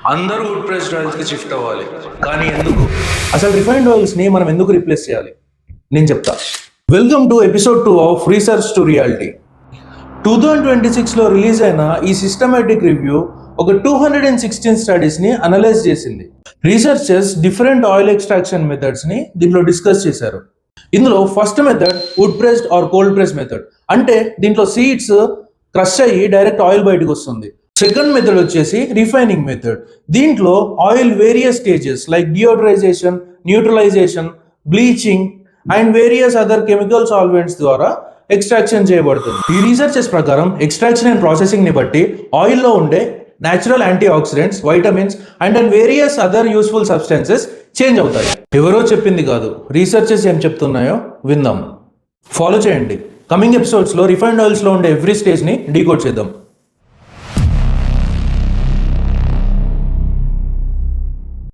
అందరూ would pressed oils కి shift అవ్వాలి, కానీ ఎందుకు? అసలు రిఫైన్డ్ ఆయిల్స్ ని మనం ఎందుకు రీప్లేస్ చేయాలి నేను చెప్తా. Welcome to episode 2 of research to reality. 2026లో రిలీజ్ అయిన ఈ సిస్టమేటిక్ రివ్యూ ఒక 216 స్టడీస్ ని అనలైజ్ చేసింది. Researchers different oil extraction methods ని దీంట్లో డిస్కస్ చేశారు. ఇందులో first method wood pressed or cold press method, అంటే దీంట్లో సీడ్స్ క్రష్ అయ్యి డైరెక్ట్ ఆయిల్ బయటకు వస్తుంది. సెకండ్ మెథడ్ వచ్చేసి రిఫైనింగ్ మెథడ్. దీంట్లో oil various stages like deodorisation, neutralisation, bleaching and various other chemical solvents ద్వారా ఎక్స్ట్రాక్షన్ చేయబడుతుంది. ఈ రీసెర్చెస్ ప్రకారం ఎక్స్ట్రాక్షన్ అండ్ ప్రాసెసింగ్ ని బట్టి ఆయిల్లో ఉండే natural antioxidants, vitamins and various other useful substances change అవుతాయి. ఎవరో చెప్పింది కాదు, రీసెర్చెస్ ఏం చెప్తున్నాయో విందాం. ఫాలో చేయండి. కమింగ్ ఎపిసోడ్స్లో రిఫైన్డ్ ఆయిల్స్లో ఉండే ఎవ్రీ స్టేజ్ని డీకోడ్ చేద్దాం.